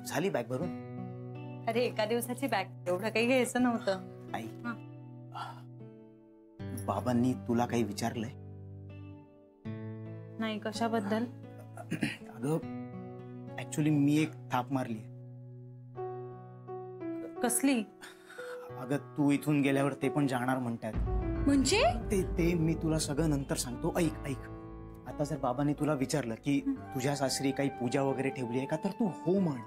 झाली बॅग भरून? अरे एका दिवसाची बॅग, एवढं काही घ्यायचं नव्हतं. आई, बाबांनी तुला काही विचारलंय? नाही, कशाबद्दल? अगं ऍक्च्युली मी एक थाप मारली. कसली? अगं तू इथून गेल्यावर ते पण जाणार म्हणतात. म्हणजे? ते मी तुला सगळं नंतर सांगतो. ऐक ऐक, आता जर बाबांनी तुला विचारलं की तुझ्या सासरी काही पूजा वगैरे ठेवली आहे का, तर तू हो म्हण.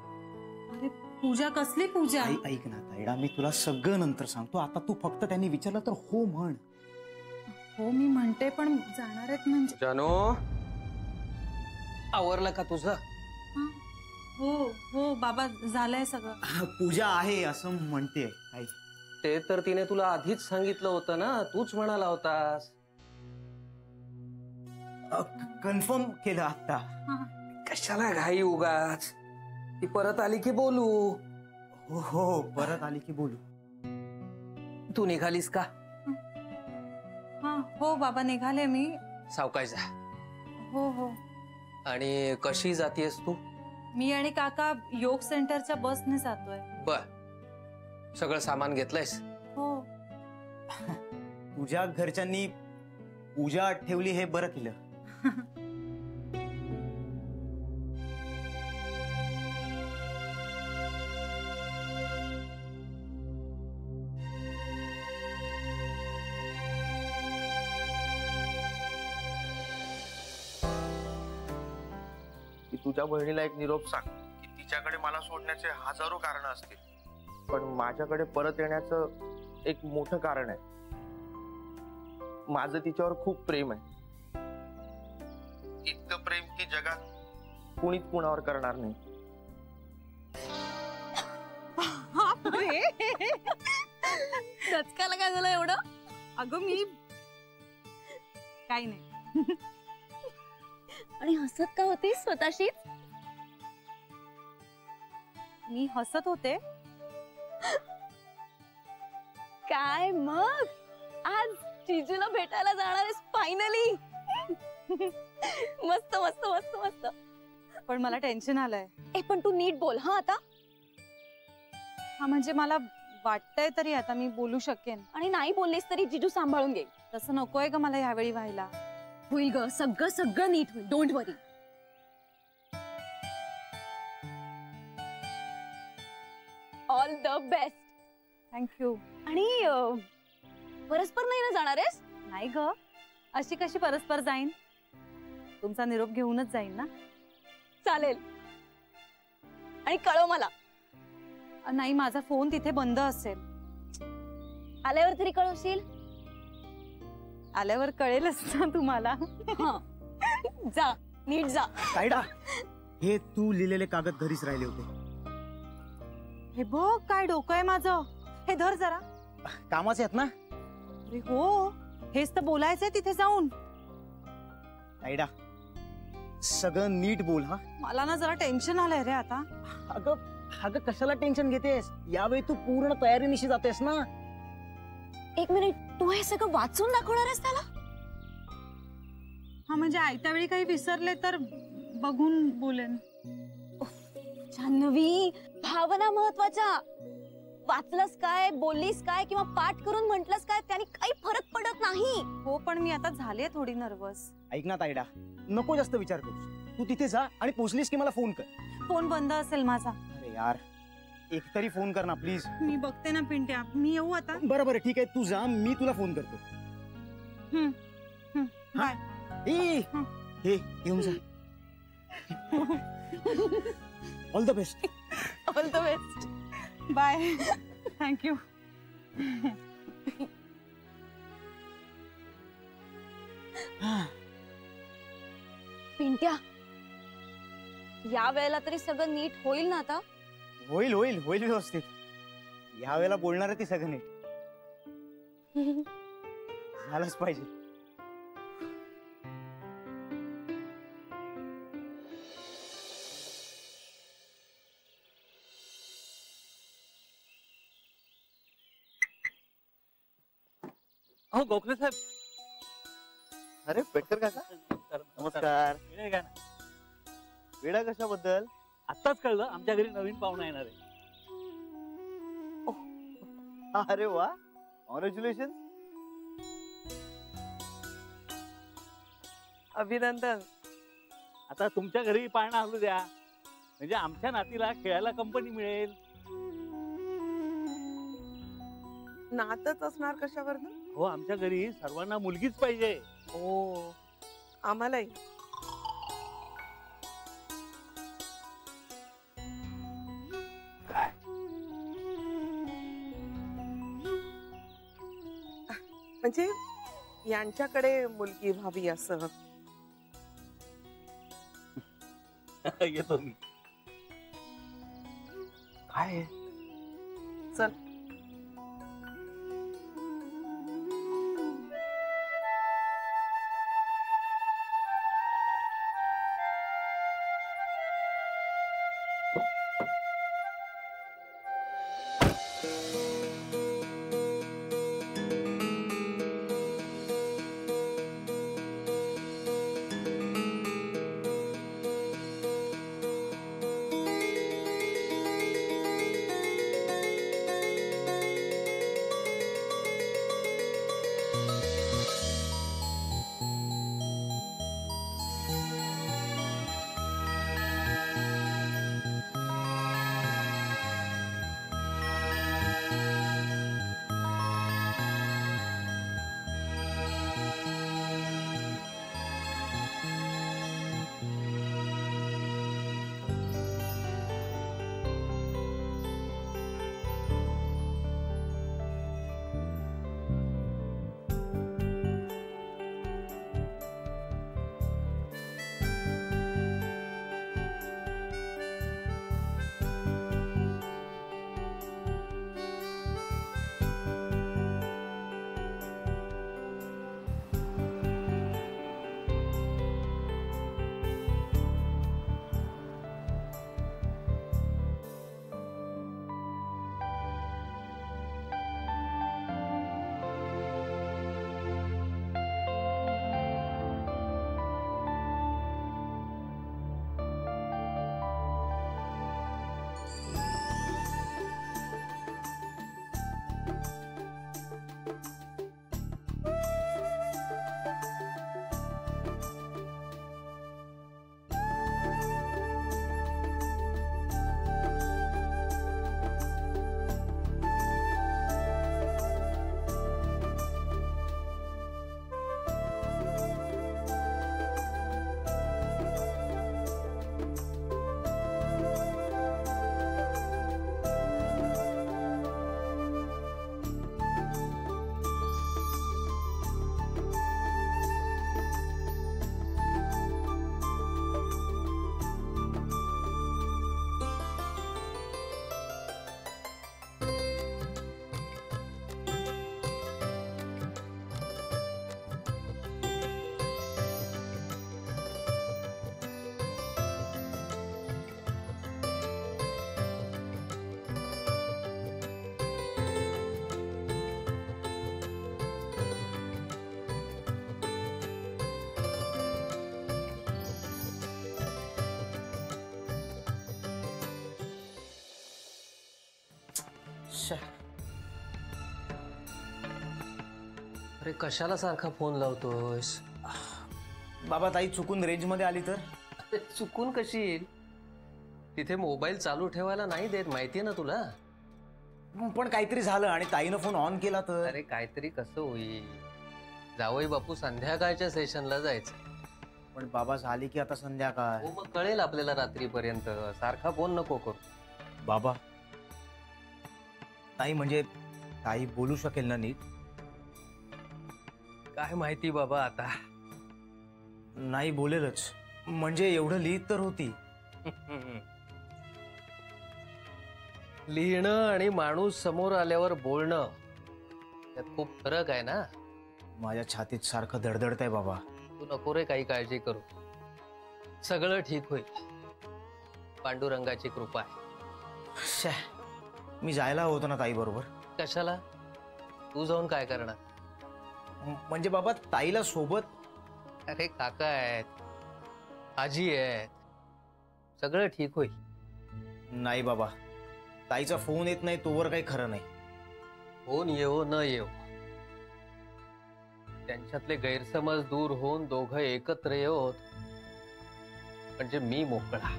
अरे पूजा? कसली पूजा? ऐक ना तायडा, मी तुला सगळं नंतर सांगतो. आता तू फक्त त्यांनी विचारलं तर हो म्हण. हो मी म्हणते, पण जाणार आहेत म्हणजे? जानू, आवरलं का तुझं? हो हो बाबा, झालंय सगळं. पूजा आहे असं म्हणते आई. ते तर तिने तुला आधीच सांगितलं होतं ना, तूच म्हणाला होतास. कन्फर्म केलं आता. कशाला घाई उगाच, ती परत आली की बोलू. हो हो, परत आली की बोलू. तू निघालीस का? हो बाबा, निघाले मी. सावकाश जा. हो हो. आणि कशी जातीयस तू? मी आणि काका योग सेंटरच्या बसने जातोय. बर, सगळं सामान घेतलंयस? हो. तुझ्या घरच्यांनी पूजा ठेवली हे बरं केलं. तुझ्या बहिणीला एक निरोप सांग की तिच्याकडे मला सोडण्याचे हजारो कारण असतील, पण माझ्याकडे परत येण्याचं एक मोठं कारण आहे. माझं तिच्यावर खूप प्रेम आहे. इतकं प्रेम की जगात कुणीच कुणावर करणार नाही. दचकायला काय झालं एवढं? अगं मी काही नाही. आणि हसत का होती स्वतःशीच? मी हसत होते. काय मग, आज जीजूला भेटायला जाणार आहेस फायनली? मस्त मस्त मस्त मस्त. पण मला टेन्शन आलंय. पण तू नीट बोल हा आता. म्हणजे मला वाटतंय तरी आता मी बोलू शकेन. आणि नाही बोललीस तरी जीजू सांभाळून घेईल. तसं नकोय का मला यावेळी व्हायला. होईल ग, सगळं सगळं नीट होईल, don't worry. All the best. Thank you. आणि परस्पर नाही ना जाणार आहेस? नाही ग, अशी कशी परस्पर जाईन? तुमचा निरोप घेऊनच जाईन ना. चालेल. आणि कळव मला. नाही, माझा फोन तिथे बंद असेल. आल्यावर तरी कळवशील? आल्यावर कळेलच ना तुम्हाला. जा, नीट जा. तायडा, हे तू लिहिलेले कागद घरीच राहिले होते. हे बघ काय डोकं आहे माझं. हे धर जरा. कामाचे आहेत ना? अरे हो, हेच तर बोलायचंय तिथे जाऊन. तायडा, सगळं नीट बोल हा. मला ना जरा टेन्शन आलंय रे आता. अगं कशाला टेन्शन घेतेस? यावेळी तू पूर्ण तयारीनिशी जातेस ना. एक मिनिट, तू हे सगळं वाचून दाखवणार आहेस त्याला? म्हणजे आयत्या वेळी काही विसरले तर बघून बोलेन. जान्हवी, भावना महत्वाच्या. वाचलंस काय, बोललीस काय किंवा पाठ करून म्हटलंस काय, त्याने काही फरक पडत नाही. हो, पण मी आता झाले थोडी नर्वस. ऐक ना तायडा, नको जास्त विचार करूस. तू तिथे जा आणि पोचलीस की मला फोन कर. फोन बंद असेल माझा. अरे यार, एकतरी फोन कर ना प्लीज. मी बघते ना पिंट्या, मी येऊ आता. बरं ठीक आहे, तू जा, मी तुला फोन करतो. बाय. हे येऊन जा. All the best. All the best. Bye. Thank you. Pintya, या वेळेला तरी सगळं नीट होईल ना आता? होईल होईल होईल व्यवस्थित. या वेळेला बोलणार आहे ती सगळं नीट. झालंच पाहिजे. हो गोखले साहेब. अरे पेटकर काका, नमस्कार. वेडा कशाबद्दल? आत्ताच कळलं आमच्या घरी नवीन पाहुणा येणार आहे. अरे वा, कॉंग्रॅच्युलेशन. अभिनंदन. आता तुमच्या घरी पाळणा आणू द्या, म्हणजे आमच्या नातीला खेळायला कंपनी मिळेल. नातच असणार कशावरनं? हो, आमच्या घरी सर्वांना मुलगीच पाहिजे. हो, आम्हालाही. म्हणजे यांच्याकडे मुलगी व्हावी असं. येतो मी. काय चल. अरे कशाला सारखा फोन लावतोयस? बाबा, ताई चुकून रेंज मध्ये आली तर? अरे चुकून कशी येईल? तिथे मोबाईल चालू ठेवायला नाही देत, माहितीये ना तुला. पण काहीतरी झालं आणि ताईनं फोन ऑन केला तर? अरे काहीतरी कसं होईल? जावई बापू संध्याकाळच्या सेशनला जायचं. पण बाबा, झाली की आता संध्याकाळ. हो, मग कळेल आपल्याला रात्रीपर्यंत. सारखा फोन नको करू. बाबा, ताई म्हणजे ताई बोलू शकेल ना नीट? काय माहिती बाबा आता. नाही बोलेलच, म्हणजे एवढं लिहित तर होती. लिहिणं आणि माणूस समोर आल्यावर बोलणं त्यात खूप फरक आहे ना. माझ्या छातीत सारखं धडधडत आहे बाबा. तू नको रे काही काळजी करू. सगळं ठीक होईल. पांडुरंगाची कृपा आहे. मी जायला होतो ना ताई बरोबर. कशाला? तू जाऊन काय करणार? म्हणजे बाबा, ताईला सोबत. अरे काका आहेत, आजी आहेत, सगळं ठीक होईल. नाही बाबा, ताईचा फोन येत नाही तोवर काही खरं नाही. फोन येवो न येवो, त्यांच्यातले गैरसमज दूर होऊन दोघं एकत्र येवोत म्हणजे मी मोकळा.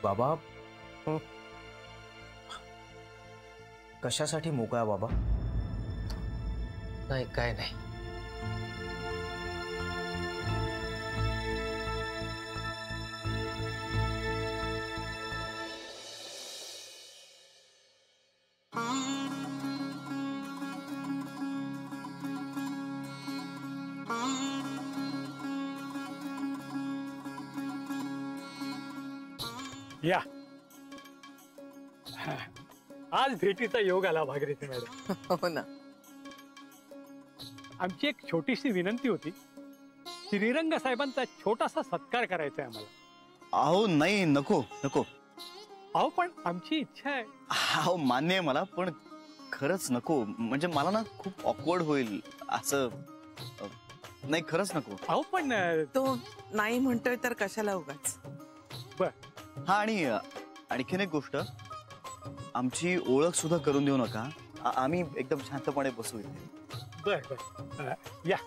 बाबा, कशासाठी मोकळा बाबा? नाही काय नाही. या आज भेटीचा योग आला भागीरथी मॅडम. हो ना. आमची एक छोटीशी विनंती होती. श्रीरंग साहेबांचा छोटासा सत्कार करायचा आहे आम्हाला. अहो नाही, नको नको. अहो पण आमची इच्छा आहे. अहो मान्य आहे मला, पण खरंच नको. म्हणजे मला ना खूप ऑकवर्ड होईल असं. नाही खरंच नको. अहो पण तो नाही म्हणतोय तर कशाला उगाच. हा, आणि आणखीन एक गोष्ट, आमची ओळख सुद्धा करून देऊ नका. आम्ही एकदम शांतपणे बसू इथे. बर बर, या.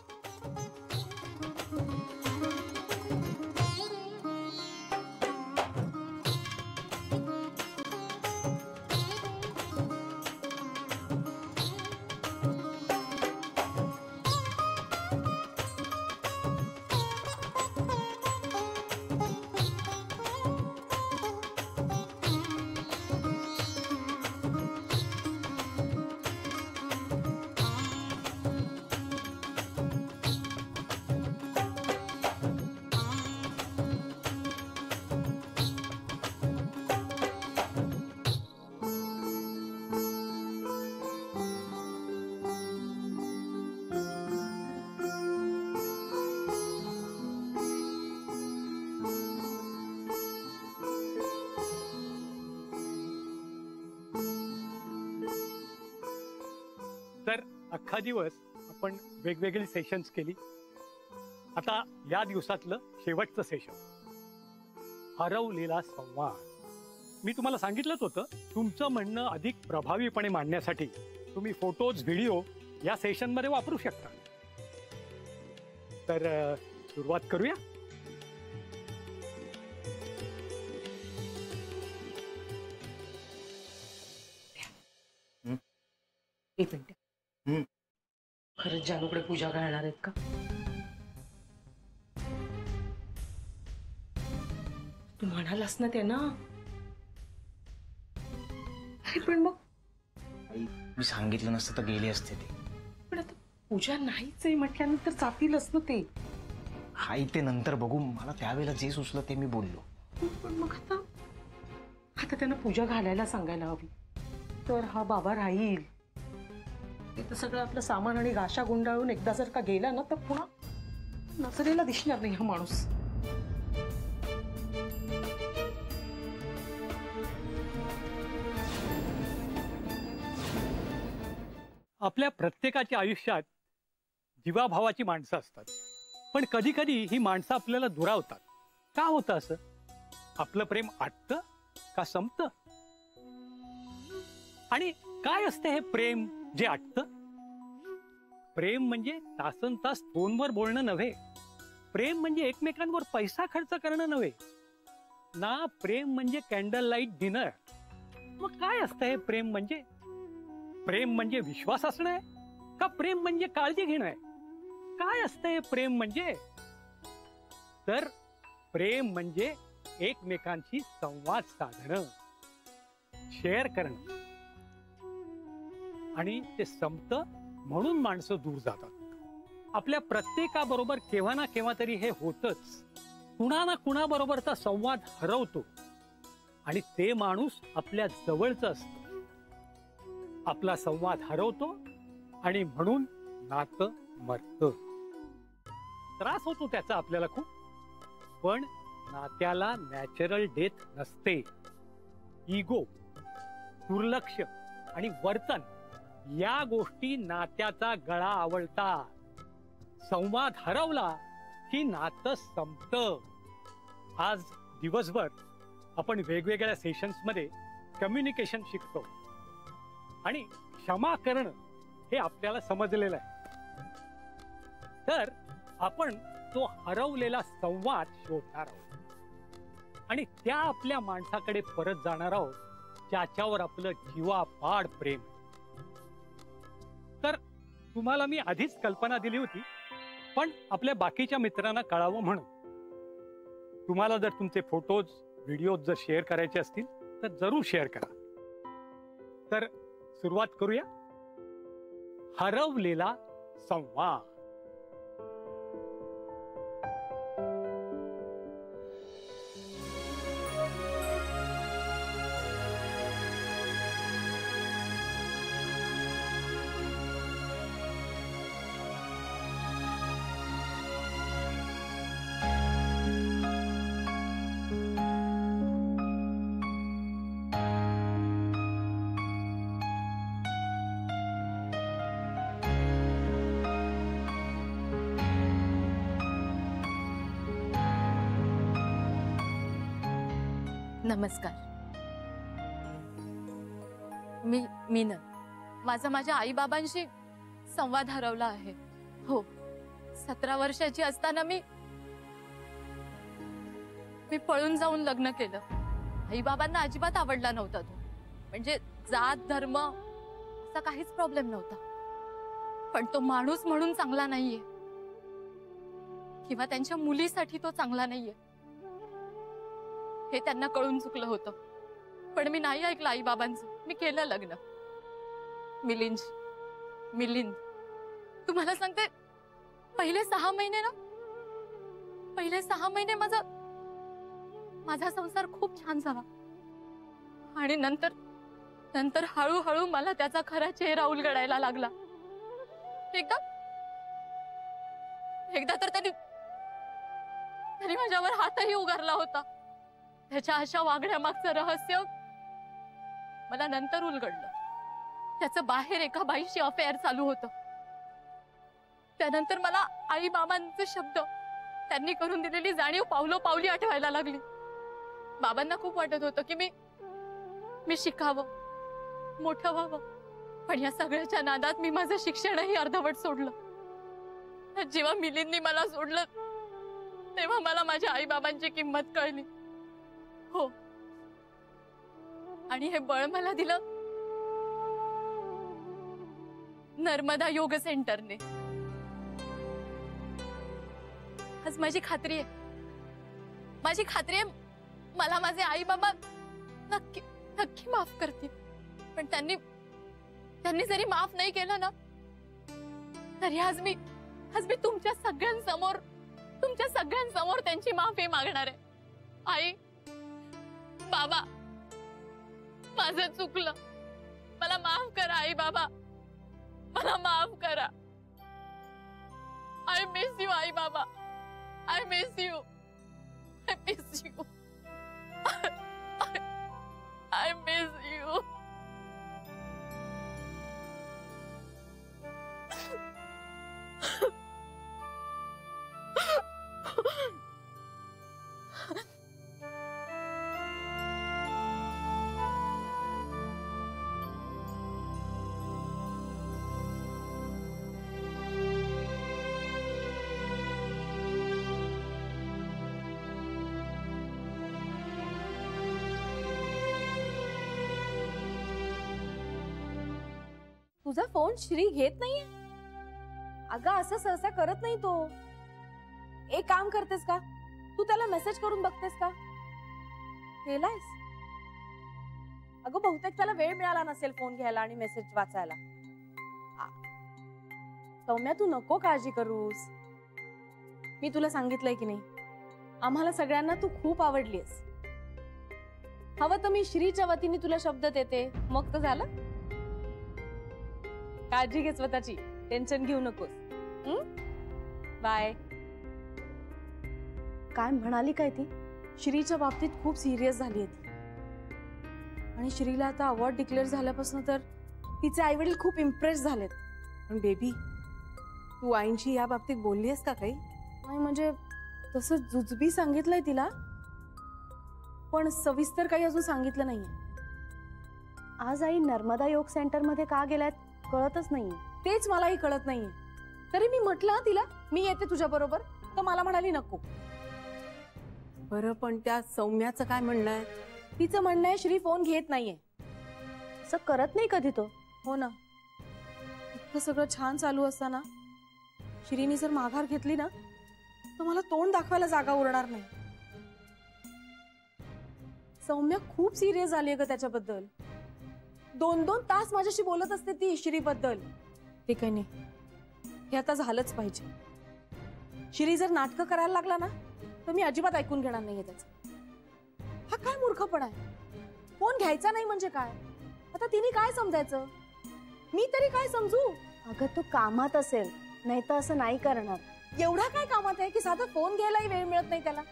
तर अख्खा दिवस आपण वेगवेगळी सेशन्स केली. आता या दिवसातलं शेवटचं सेशन, हरवलेला संवाद. मी तुम्हाला सांगितलंच होतं, तुमचं म्हणणं अधिक प्रभावीपणे मांडण्यासाठी तुम्ही फोटोज, व्हिडिओ या सेशनमध्ये वापरू शकता. तर सुरुवात करूया. एक मिनिट. खरंच जानूकडे पूजा घालणार आहेत का? तू म्हणालास ना त्यांना. अरे पण मग मी सांगितलं नसतं तर गेले असते ते. पण आता पूजा नाहीच आहे म्हटल्यानंतर जातीलच ना ते. हाय ते नंतर बघू. मला त्यावेळेला जे सुचलं ते मी बोललो. पण मग आता आता त्यांना पूजा घालायला सांगायला हवी. तर हा बाबा राहील. इथं सगळं आपलं सामान आणि गाशा गुंडाळून एकदा जर का गेला ना तर पुन्हा नजरेला दिसणार नाही हा माणूस. आपल्या प्रत्येकाच्या आयुष्यात जीवाभावाची माणसं असतात. पण कधी कधी ही माणसं आपल्याला दुरावतात. का होतं असं? आपलं प्रेम आटतं का संपतं? आणि काय असते हे प्रेम जे आटतं? प्रेम म्हणजे तासन तास फोनवर बोलणं नव्हे. प्रेम म्हणजे एकमेकांवर पैसा खर्च करणं नव्हे ना. प्रेम म्हणजे कॅन्डल लाईट डिनर. मग काय असतं हे प्रेम म्हणजे? प्रेम म्हणजे विश्वास असणं आहे का प्रेम म्हणजे काळजी घेणं आहे? काय असतं हे प्रेम म्हणजे? तर प्रेम म्हणजे एकमेकांशी संवाद साधणं, शेअर करणं. आणि ते संपतं म्हणून माणसं दूर जातात. आपल्या प्रत्येकाबरोबर केव्हा ना केव्हा तरी हे होतच. कुणा ना कुणाबरोबरचा संवाद हरवतो आणि ते माणूस आपल्या जवळचं असतं. आपला संवाद हरवतो आणि म्हणून नातं मरतं. त्रास होतो त्याचा आपल्याला खूप. पण नात्याला नॅचरल डेथ नसते. इगो, दुर्लक्ष आणि वर्तन या गोष्टी नात्याचा गळा आवळतात. संवाद हरवला की नातं संपतं. आज दिवसभर आपण वेगवेगळ्या सेशन्स मध्ये कम्युनिकेशन शिकतो आणि क्षमा करणं हे आपल्याला समजलेलं आहे. तर आपण तो हरवलेला संवाद शोधणार आहोत आणि त्या आपल्या माणसाकडे परत जाणार आहोत ज्याच्यावर आपलं जीवापाड प्रेम. तर तुम्हाला मी आधीच कल्पना दिली होती, पण आपल्या बाकीच्या मित्रांना कळावं म्हणून. तुम्हाला जर तुमचे फोटोज व्हिडिओज जर शेअर करायचे असतील तर जरूर शेअर करा. तर सुरुवात करूया. हरवलेला संवाद. नमस्कार. मी मीनल. माझ्या आई बाबांशी संवाद हरवला आहे. हो, 17 वर्षाची असताना मी पळून जाऊन लग्न केलं. आई बाबांना अजिबात आवडला नव्हता तो. म्हणजे जात धर्म असा काहीच प्रॉब्लेम नव्हता, पण तो माणूस म्हणून चांगला नाहीये किंवा त्यांच्या मुलीसाठी तो चांगला नाहीये हे त्यांना कळून चुकलं होतं. पण मी नाही ऐकलं आई बाबांचं. मी केलं लग्न. मिलिंद तुम्हाला सांगते, पहिले 6 महिने माझा संसार खूप छान झाला आणि नंतर हळूहळू मला त्याचा खरा चेहरा उलगडायला लागला. एकदा तर त्यांनी माझ्यावर हातही उगारला होता. त्याच्या अशा वागण्यामागचं रहस्य मला नंतर उलगडलं. त्याचं बाहेर एका बाईशी अफेअर चालू होतं. त्यानंतर मला आई बाबांचे शब्द, त्यांनी करून दिलेली जाणीव पावलोपावली आठवायला लागली. बाबांना खूप वाटत होतं की मी शिकावं, मोठं व्हावं, पण या सगळ्याच्या नादात मी माझं शिक्षणही अर्धवट सोडलं. जेव्हा मिलिंदनी मला सोडलं तेव्हा मला माझ्या आई बाबांची किंमत कळली. हो, आणि हे बळ मला दिलं नर्मदा योग सेंटरने. आज माझी खात्री आहे मला माझे आई बाबा नक्की माफ करतील. पण त्यांनी जरी माफ नाही केलं ना, तरी आज मी तुमच्या सगळ्यांसमोर त्यांची माफी मागणार आहे. आई बाबा, माझं चुकलं. मला माफ करा आई बाबा, मला माफ करा. आय मिस यू आई बाबा. I miss you. I miss you. I miss you. तुझा फोन श्री घेत नाहीये. अगं असं सहसा करत नाही तो. एक काम करतेस का, तू त्याला मेसेज करून बघतेस का? केलायस? अगं बहुतेक त्याला वेळ मिळाला नसेल फोन घ्यायला आणि मेसेज वाचायला. सौम्या, तू नको काळजी करूस. मी तुला सांगितलंय की नाही, आम्हाला सगळ्यांना तू खूप आवडलीस. हवं तर मी श्रीच्या वतीने तुला शब्द देते, मग तर झालं. काळजी घे स्वतःची, टेन्शन घेऊ नकोस. बाय. काय म्हणाली काय ती? श्रीच्या बाबतीत खूप सिरियस झाली आहे ती. आणि श्रीला आता अवॉर्ड डिक्लेअर झाल्यापासून तर तिचे आई वडील खूप इम्प्रेस झालेत. पण बेबी, तू आईंशी या बाबतीत बोललीस का काही? नाही म्हणजे तसं जुजबी सांगितलंय तिला, पण सविस्तर काही अजून सांगितलं नाहीये. आज आई नर्मदा योग सेंटर मध्ये का गेल्यात कळतच नाहीये. तेच मलाही कळत नाहीये. तरी मी म्हटलं तिला मी येते तुझ्या बरोबर, तर मला म्हणाली नको. बरं, पण त्या सौम्याचं काय म्हणणं आहे? तिचं म्हणणं आहे श्री फोन घेत नाहीये. असं करत नाही कधी तो. हो ना, इतकं सगळं छान चालू असताना श्रीनी जर माघार घेतली ना, तर मला तोंड दाखवायला जागा उरणार नाही. सौम्या खूप सिरियस झालीये ग त्याच्याबद्दल. 2-2 तास माझ्याशी बोलत असते ती श्रीबद्दल. ते काही नाही, हे आता झालंच पाहिजे. श्री जर नाटकं करायला लागला ना, तर मी अजिबात ऐकून घेणार नाहीये त्याचं. हा काय मूर्खपणा आहे? फोन घ्यायचा नाही म्हणजे काय? आता तिने काय समजायचं? मी तरी काय समजू? अगं तो कामात असेल, नाही तर असं नाही करणार. एवढा काय कामात आहे की साधा फोन घ्यायलाही वेळ मिळत नाही त्याला?